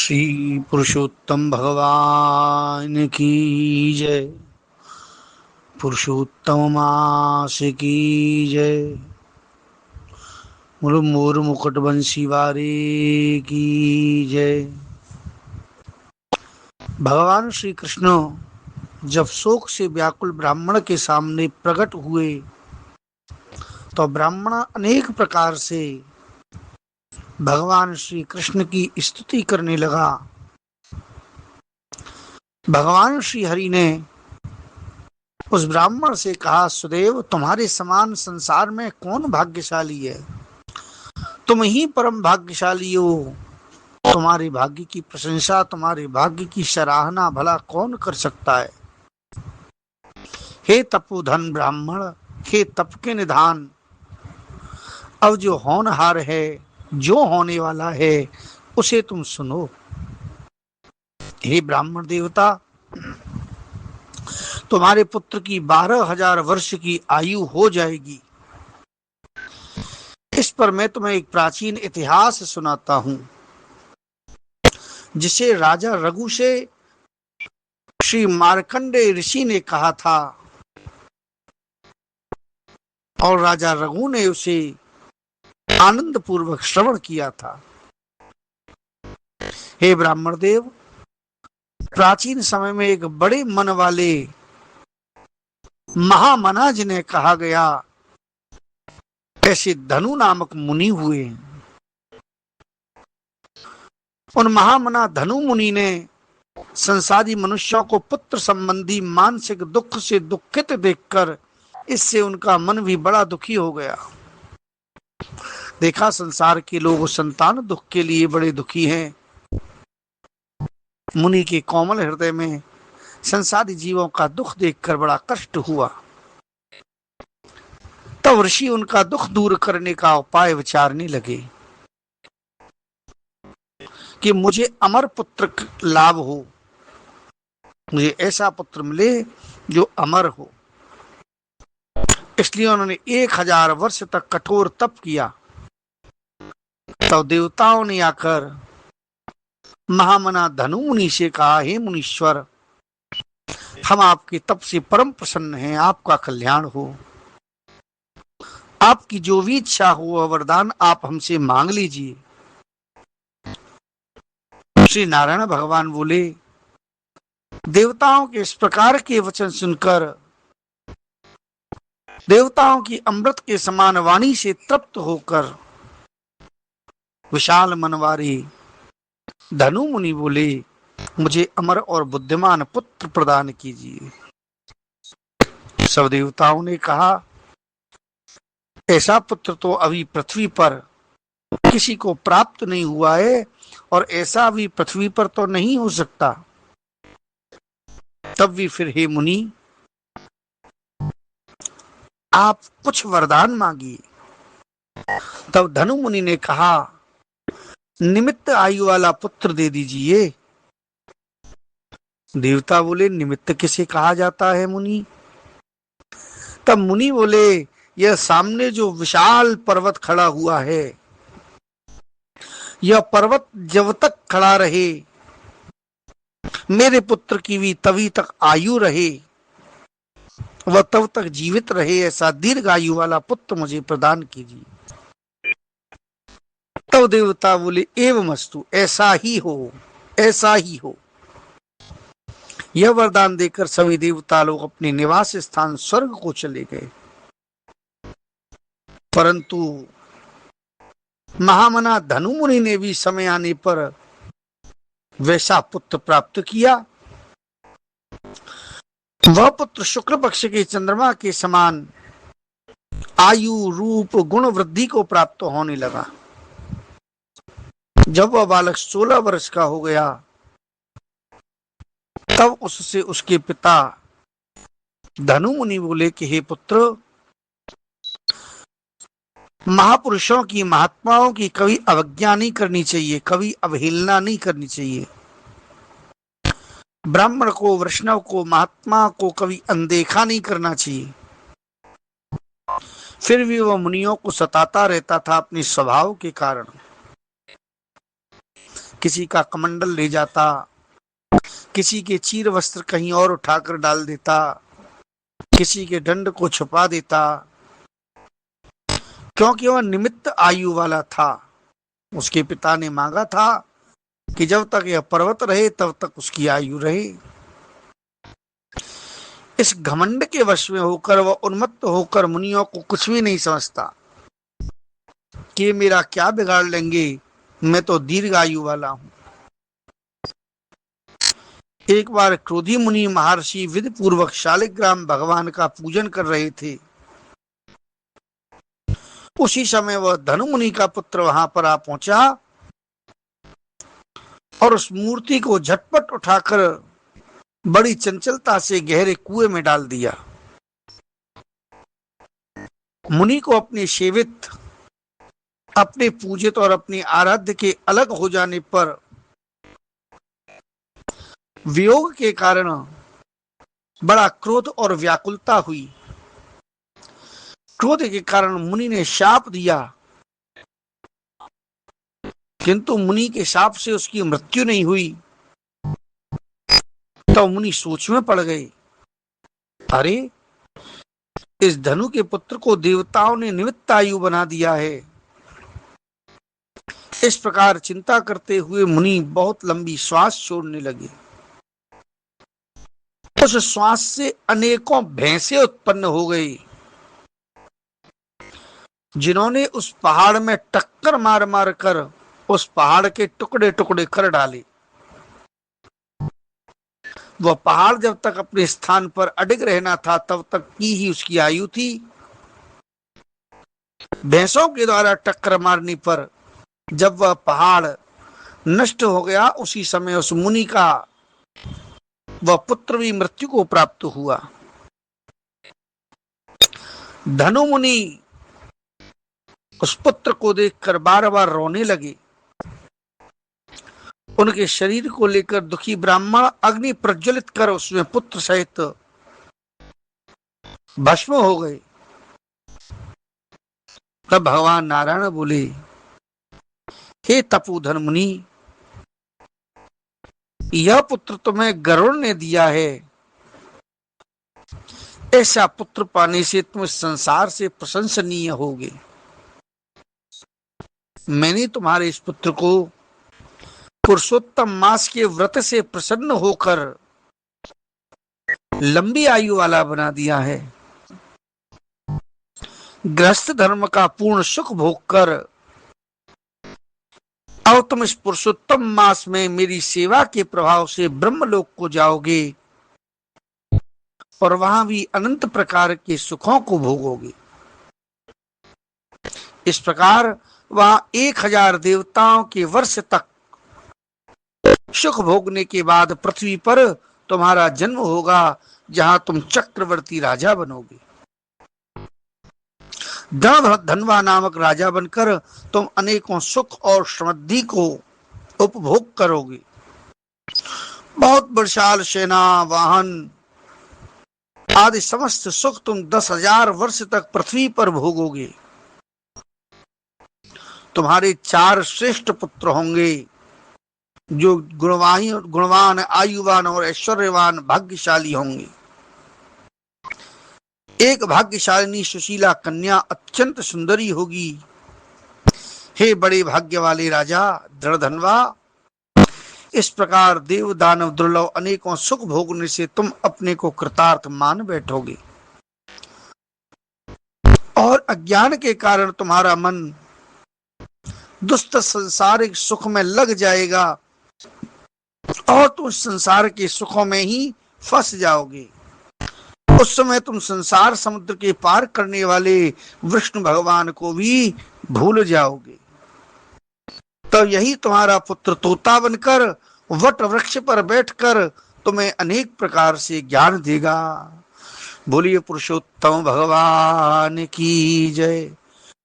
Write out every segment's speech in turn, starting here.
श्री पुरुषोत्तम भगवान की जय। पुरुषोत्तम मास की जय। मोर मुकुट बंसी वारे की जय। भगवान श्री कृष्ण जब शोक से व्याकुल ब्राह्मण के सामने प्रकट हुए तो ब्राह्मण अनेक प्रकार से भगवान श्री कृष्ण की स्तुति करने लगा। भगवान श्री हरि ने उस ब्राह्मण से कहा, सुदेव, तुम्हारे समान संसार में कौन भाग्यशाली है? तुम ही परम भाग्यशाली हो। तुम्हारे भाग्य की प्रशंसा, तुम्हारे भाग्य की सराहना भला कौन कर सकता है? हे तपोधन ब्राह्मण, हे तप के निधान, अब जो होनहार है, जो होने वाला है, उसे तुम सुनो। हे ब्राह्मण देवता, तुम्हारे पुत्र की 12,000 वर्ष की आयु हो जाएगी। इस पर मैं तुम्हें एक प्राचीन इतिहास सुनाता हूं, जिसे राजा रघु से श्री मार्कंडेय ऋषि ने कहा था और राजा रघु ने उसे आनंद पूर्वक श्रवण किया था। हे ब्राह्मण देव, प्राचीन समय में एक बड़े मन वाले महामना जिन्हें कहा गया, ऐसे धनु नामक मुनि हुए। उन महामना धनु मुनि ने संसारी मनुष्यों को पुत्र संबंधी मानसिक दुख से दुखित देखकर इससे उनका मन भी बड़ा दुखी हो गया। देखा, संसार के लोग संतान दुख के लिए बड़े दुखी हैं। मुनि के कोमल हृदय में संसारी जीवों का दुख देखकर बड़ा कष्ट हुआ। तब ऋषि उनका दुख दूर करने का उपाय विचारने लगे कि मुझे अमर पुत्र लाभ हो, मुझे ऐसा पुत्र मिले जो अमर हो। इसलिए उन्होंने 1,000 वर्ष तक कठोर तप किया। तब देवताओं ने आकर महामना धनु मुनि से कहा, हे मुनीश्वर, हम आपके तप से परम प्रसन्न हैं, आपका कल्याण हो। आपकी जो भी इच्छा हो वह वरदान आप हमसे मांग लीजिए। श्री नारायण भगवान बोले, देवताओं के इस प्रकार के वचन सुनकर देवताओं की अमृत के समान वाणी से तृप्त होकर विशाल मनवारी धनु मुनि बोले, मुझे अमर और बुद्धिमान पुत्र प्रदान कीजिए। सब देवताओं ने कहा, ऐसा पुत्र तो अभी पृथ्वी पर किसी को प्राप्त नहीं हुआ है और ऐसा भी पृथ्वी पर तो नहीं हो सकता। तब भी फिर हे मुनि, आप कुछ वरदान मांगिए। तब धनु मुनि ने कहा, निमित्त आयु वाला पुत्र दे दीजिए। देवता बोले, निमित्त किसे कहा जाता है मुनि? तब मुनि बोले, यह सामने जो विशाल पर्वत खड़ा हुआ है, यह पर्वत जब तक खड़ा रहे, मेरे पुत्र की भी तभी तक आयु रहे, वह तब तक जीवित रहे, ऐसा दीर्घ आयु वाला पुत्र मुझे प्रदान कीजिए। तब देवता बोले, एवमस्तु, ऐसा ही हो, ऐसा ही हो। यह वरदान देकर सभी देवता लोग अपने निवास स्थान स्वर्ग को चले गए। परंतु महामना धनु मुनि ने भी समय आने पर वैसा पुत्र प्राप्त किया। वह पुत्र शुक्ल पक्ष के चंद्रमा के समान आयु, रूप, गुण वृद्धि को प्राप्त होने लगा। जब वह बालक 16 वर्ष का हो गया, तब उससे उसके पिता धनु मुनि बोले कि हे पुत्र, महापुरुषों की, महात्माओं की कभी अवज्ञा नहीं करनी चाहिए, कभी अवहेलना नहीं करनी चाहिए। ब्राह्मण को, वैष्णव को, महात्मा को कभी अनदेखा नहीं करना चाहिए। फिर भी वह मुनियों को सताता रहता था अपने स्वभाव के कारण। किसी का कमंडल ले जाता, किसी के चीर वस्त्र कहीं और उठाकर डाल देता, किसी के दंड को छुपा देता, क्योंकि वह निमित्त आयु वाला था। उसके पिता ने मांगा था कि जब तक यह पर्वत रहे तब तक उसकी आयु रहे। इस घमंड के वश में होकर वह उन्मत्त होकर मुनियों को कुछ भी नहीं समझता कि मेरा क्या बिगाड़ लेंगे, मैं तो दीर्घायु वाला हूं। एक बार क्रोधी मुनि महर्षि विधि पूर्वक शालिग्राम भगवान का पूजन कर रहे थे। उसी समय वह धनु मुनि का पुत्र वहां पर आ पहुंचा और उस मूर्ति को झटपट उठाकर बड़ी चंचलता से गहरे कुएं में डाल दिया। मुनि को अपने सेवित, अपने पूजित और अपने आराध्य के अलग हो जाने पर वियोग के कारण बड़ा क्रोध और व्याकुलता हुई। क्रोध के कारण मुनि ने शाप दिया, किंतु मुनि के शाप से उसकी मृत्यु नहीं हुई। तो मुनि सोच में पड़ गए, अरे इस धनु के पुत्र को देवताओं ने निमित्त आयु बना दिया है। इस प्रकार चिंता करते हुए मुनि बहुत लंबी श्वास छोड़ने लगे। उस श्वास से अनेकों भैंसे उत्पन्न हो गई, जिन्होंने उस पहाड़ में टक्कर मार मार कर उस पहाड़ के टुकड़े टुकड़े कर डाले। वह पहाड़ जब तक अपने स्थान पर अडिग रहना था तब तक की ही उसकी आयु थी। भैंसों के द्वारा टक्कर मारने पर जब वह पहाड़ नष्ट हो गया, उसी समय उस मुनि का वह पुत्र भी मृत्यु को प्राप्त हुआ। धनु मुनि उस पुत्र को देखकर बार बार रोने लगे। उनके शरीर को लेकर दुखी ब्राह्मण अग्नि प्रज्वलित कर उसमें पुत्र सहित भस्म हो गए। तब भगवान नारायण बोले, हे तपोधन मुनि, यह पुत्र तुम्हें गरुड़ ने दिया है। ऐसा पुत्र पाने से तुम इस संसार से प्रशंसनीय होगे। मैंने तुम्हारे इस पुत्र को पुरुषोत्तम मास के व्रत से प्रसन्न होकर लंबी आयु वाला बना दिया है। गृहस्थ धर्म का पूर्ण सुख भोग कर अब तुम इस पुरुषोत्तम मास में मेरी सेवा के प्रभाव से ब्रह्मलोक को जाओगे और वहां भी अनंत प्रकार के सुखों को भोगोगे। इस प्रकार वहां 1000 देवताओं के वर्ष तक सुख भोगने के बाद पृथ्वी पर तुम्हारा जन्म होगा, जहां तुम चक्रवर्ती राजा बनोगे। धनवा नामक राजा बनकर तुम अनेकों सुख और समृद्धि को उपभोग करोगे। बहुत विशाल सेना, वाहन आदि समस्त सुख तुम 10,000 वर्ष तक पृथ्वी पर भोगोगे। तुम्हारे 4 श्रेष्ठ पुत्र होंगे, जो गुणवान, आयुवान और ऐश्वर्यवान भाग्यशाली होंगे। एक भाग्यशालिनी सुशीला कन्या अत्यंत सुंदरी होगी। हे बड़े भाग्य वाले राजा दृढ़धनवा, इस प्रकार देव दानव दुर्लभ अनेकों सुख भोगने से तुम अपने को कृतार्थ मान बैठोगे और अज्ञान के कारण तुम्हारा मन दुष्ट संसारिक सुख में लग जाएगा और तुम संसार के सुखों में ही फंस जाओगे। उस समय तुम संसार समुद्र के पार करने वाले विष्णु भगवान को भी भूल जाओगे। तो यही तुम्हारा पुत्र तोता बनकर वट वृक्ष पर बैठकर तुम्हें अनेक प्रकार से ज्ञान देगा। बोलिए पुरुषोत्तम भगवान की जय,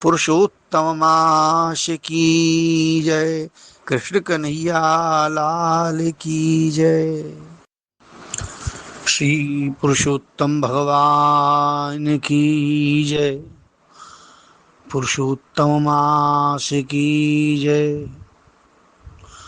पुरुषोत्तम मास की जय, कृष्ण कन्हैया लाल की जय। श्री पुरुषोत्तम भगवान की जय, पुरुषोत्तम मास की जय।